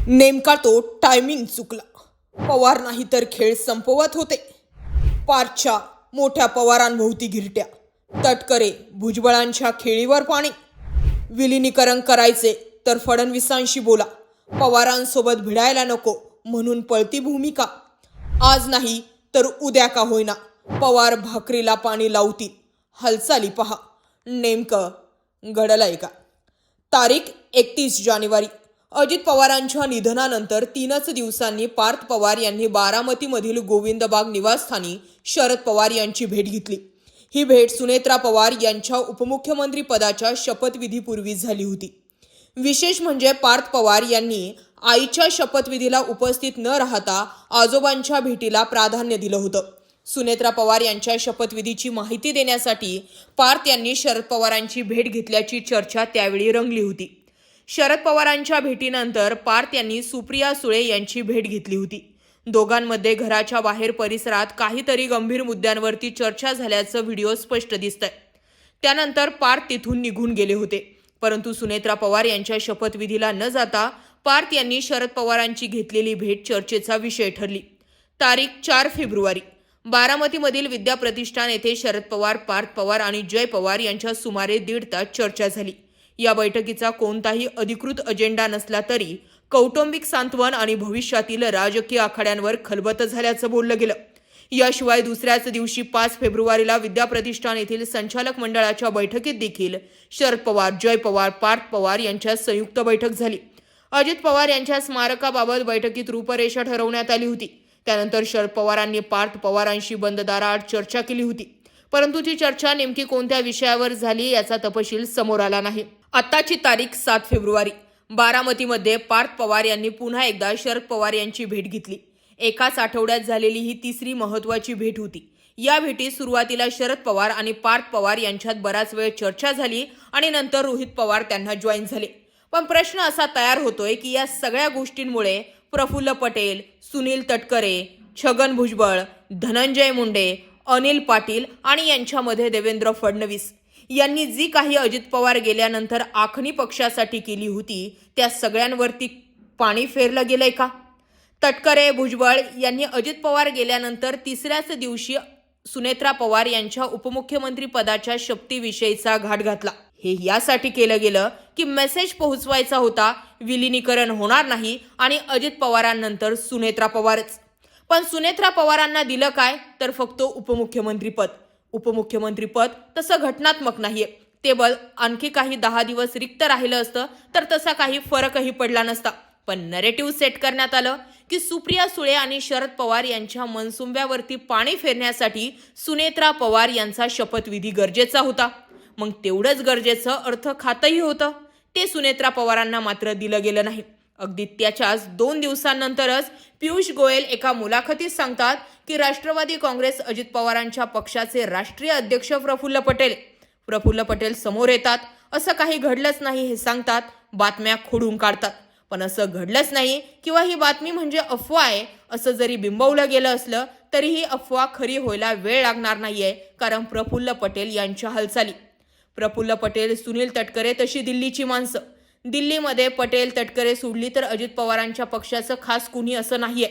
नेमका तो टायमिंग चुकला. पवार नाही तर खेळ संपवत होते. पारच्या मोठ्या पवारांभोवती गिरट्या, तटकरे भुजबळांच्या खेळीवर पाणी. विलिनीकरण करायचे तर फडणवीसांशी बोला, पवारांसोबत भिडायला नको म्हणून पळती भूमिका. आज नाही तर उद्या का होईना पवार भाकरीला पाणी लावतील. हालचाली पहा. नेमकं घडलंय का? तारीख 31 जानेवारी. अजित पवारांच्या निधनानंतर 3च दिवसांनी पार्थ पवार यांनी बारामतीमधील गोविंदबाग निवासस्थानी शरद पवार यांची भेट घेतली. ही भेट सुनेत्रा पवार यांच्या उपमुख्यमंत्री पदाच्या शपथविधीपूर्वी झाली होती. विशेष म्हणजे पार्थ पवार यांनी आईच्या शपथविधीला उपस्थित न राहता आजोबांच्या भेटीला प्राधान्य दिलं होतं. सुनेत्रा पवार यांच्या शपथविधीची माहिती देण्यासाठी पार्थ यांनी शरद पवारांची भेट घेतल्याची चर्चा त्यावेळी रंगली होती. शरद पवारांच्या भेटीनंतर पार्थ यांनी सुप्रिया सुळे यांची भेट घेतली होती. दोघांमध्ये घराच्या बाहेर परिसरात काहीतरी गंभीर मुद्द्यांवरती चर्चा झाल्याचं व्हिडिओ स्पष्ट दिसतंय. त्यानंतर पार्थ तिथून निघून गेले होते. परंतु सुनेत्रा पवार यांच्या शपथविधीला न जाता पार्थ यांनी शरद पवारांची घेतलेली भेट चर्चेचा विषय ठरली. तारीख 4 फेब्रुवारी. बारामतीमधील विद्या प्रतिष्ठान येथे शरद पवार, पार्थ पवार आणि जय पवार यांच्या सुमारे 1.5 तास चर्चा झाली. या बैठकीचा कोणताही अधिकृत अजेंडा नसला तरी कौटुंबिक सांत्वन आणि भविष्यातील राजकीय आखाड्यांवर खलबत झाल्याचं बोललं गेलं. याशिवाय दुसऱ्याच दिवशी 5 फेब्रुवारीला विद्या प्रतिष्ठान येथील संचालक मंडळाच्या बैठकीत देखील शरद पवार, जय पवार, पार्थ पवार यांच्या संयुक्त बैठक झाली. अजित पवार यांच्या स्मारकाबाबत बैठकीत रूपरेषा ठरवण्यात आली होती. त्यानंतर शरद पवारांनी पार्थ पवारांशी बंद दाराआड चर्चा केली होती. परंतु ती चर्चा नेमकी कोणत्या विषयावर झाली याचा तपशील समोर आला नाही. आताची तारीख 7 फेब्रुवारी. बारामतीमध्ये पार्थ पवार यांनी पुन्हा एकदा शरद पवार यांची भेट घेतली. एकाच आठवड्यात झालेली ही तिसरी महत्त्वाची भेट होती. या भेटीत सुरुवातीला शरद पवार आणि पार्थ पवार यांच्यात बराच वेळ चर्चा झाली आणि नंतर रोहित पवार त्यांना जॉईन झाले. पण प्रश्न असा तयार होतोय की या सगळ्या गोष्टींमुळे प्रफुल्ल पटेल, सुनील तटकरे, छगन भुजबळ, धनंजय मुंडे, अनिल पाटील आणि यांच्यामध्ये देवेंद्र फडणवीस यांनी जी काही अजित पवार गेल्यानंतर आखणी पक्षासाठी केली होती त्या सगळ्यांवरती पाणी फेरलं गेलंय का? तटकरे, भुजबळ यांनी अजित पवार गेल्यानंतर तिसऱ्याच दिवशी सुनेत्रा पवार यांच्या उपमुख्यमंत्री पदाच्या शपथीविषयीचा घाट घातला. हे यासाठी केलं गेलं की मेसेज पोहोचवायचा होता, विलिनीकरण होणार नाही आणि अजित पवारांनंतर सुनेत्रा पवारच. पण सुनेत्रा पवारांना दिलं काय? तर फक्त उपमुख्यमंत्रीपद. उपमुख्यमंत्रीपद तसं घटनात्मक नाहीये. टेबल आणखी काही 10 दिवस रिक्त राहिलं असतं तर तसा काही फरकही पडला नसता. पण नरेटिव्ह सेट करण्यात आलं की सुप्रिया सुळे आणि शरद पवार यांच्या मनसुंब्यावरती पाणी फेरण्यासाठी सुनेत्रा पवार यांचा शपथविधी गरजेचा होता. मग तेवढंच गरजेचं अर्थ खातंही होतं. ते सुनेत्रा पवारांना मात्र दिलं गेलं नाही. अगदी त्याच्याच 2 दिवसांनंतरच पियुष गोयल एका मुलाखतीत सांगतात की राष्ट्रवादी काँग्रेस अजित पवारांच्या पक्षाचे राष्ट्रीय अध्यक्ष प्रफुल्ल पटेल समोर येतात. असं काही घडलंच नाही हे सांगतात. बातम्या खोडून काढतात. पण असं घडलंच नाही किंवा ही बातमी म्हणजे अफवा आहे असं जरी बिंबवलं गेलं असलं तरी ही अफवा खरी व्हायला वेळ लागणार नाहीये. कारण प्रफुल्ल पटेल यांच्या हालचाली, प्रफुल्ल पटेल, सुनील तटकरे तशी दिल्लीची माणसं. दिल्लीमध्ये पटेल तटकरे सोडली तर अजित पवारांच्या पक्षाचं खास कुणी असं नाहीये.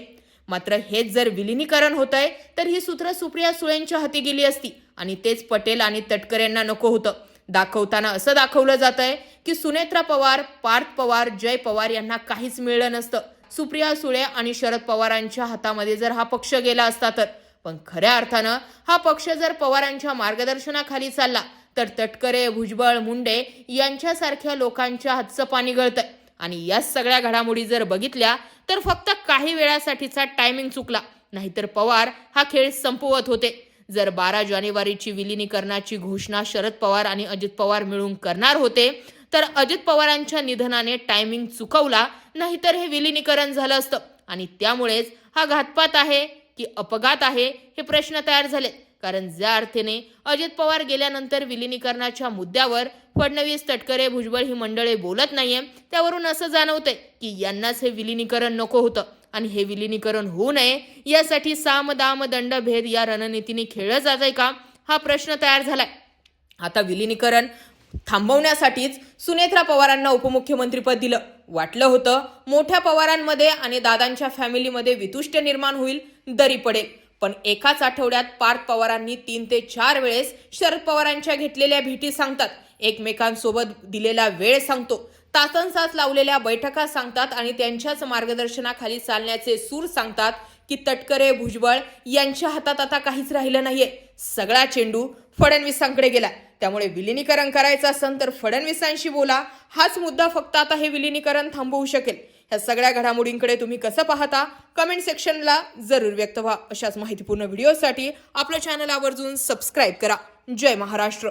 मात्र हेच जर विलिनीकरण होतंय तर ही सूत्र सुप्रिया सुळेंच्या हाती गेली असती आणि तेच पटेल आणि तटकरेंना नको होतं. दाखवताना असं दाखवलं जातंय की सुनेत्रा पवार, पार्थ पवार, जय पवार यांना काहीच मिळलं नसतं सुप्रिया सुळे आणि शरद पवारांच्या हातामध्ये जर हा पक्ष गेला असता तर. पण खऱ्या अर्थानं हा पक्ष जर पवारांच्या मार्गदर्शनाखाली चालला तर तटकरे, भुजबळ, मुंडे यांच्यासारख्या लोकांच्या हातचं पाणी गळतंय. आणि या सगळ्या घडामोडी जर बघितल्या तर फक्त काही वेळासाठीचा टायमिंग चुकला, नाहीतर पवार हा खेळ संपवत होते. जर 12 जानेवारीची विलिनीकरणाची घोषणा शरद पवार आणि अजित पवार मिळून करणार होते तर अजित पवारांच्या निधनाने टायमिंग चुकवला, नाहीतर हे विलिनीकरण झालं असतं. आणि त्यामुळेच हा घातपात आहे की अपघात आहे हे प्रश्न तयार झाले. कारण ज्या अर्थाने अजित पवार गेल्यानंतर विलिनीकरणाच्या मुद्द्यावर फडणवीस, तटकरे, भुजबळ ही मंडळी बोलत नाहीये त्यावरून असं जाणवतंय की यांनाच हे विलिनीकरण नको होतं आणि हे विलिनीकरण होऊ नये यासाठी साम, दाम, दंड, भेद या रणनीतीने खेळलं जातंय का हा प्रश्न तयार झालाय. आता विलिनीकरण थांबवण्यासाठीच सुनेत्रा पवारांना उपमुख्यमंत्रीपद दिलं. वाटलं होतं मोठ्या पवारांमध्ये आणि दादांच्या फॅमिलीमध्ये वितुष्ट निर्माण होईल, दरी पडेल. पण एकाच आठवड्यात पार्थ पवारांनी 3 ते 4 वेळेस शरद पवारांच्या घेतलेल्या भेटी सांगतात, एकमेकांसोबत दिलेला वेळ सांगतो, तासनतास लावलेल्या बैठका सांगतात आणि त्यांच्याच मार्गदर्शनाखाली चालण्याचे सूर सांगतात की तटकरे भुजबळ यांच्या हातात आता काहीच राहिलं नाहीये. सगळा चेंडू फडणवीसांकडे गेला. त्यामुळे विलिनीकरण करायचं असेल तर फडणवीसांशी बोला. हाच मुद्दा फक्त आता हे विलिनीकरण थांबवू शकेल. ह्या सगळ्या घडामोडींकडे तुम्ही कसं पाहता कमेंट सेक्शनला जरूर व्यक्त व्हा. अशाच माहितीपूर्ण व्हिडिओसाठी आपल्या चॅनल आवर्जून सबस्क्राईब करा. जय महाराष्ट्र.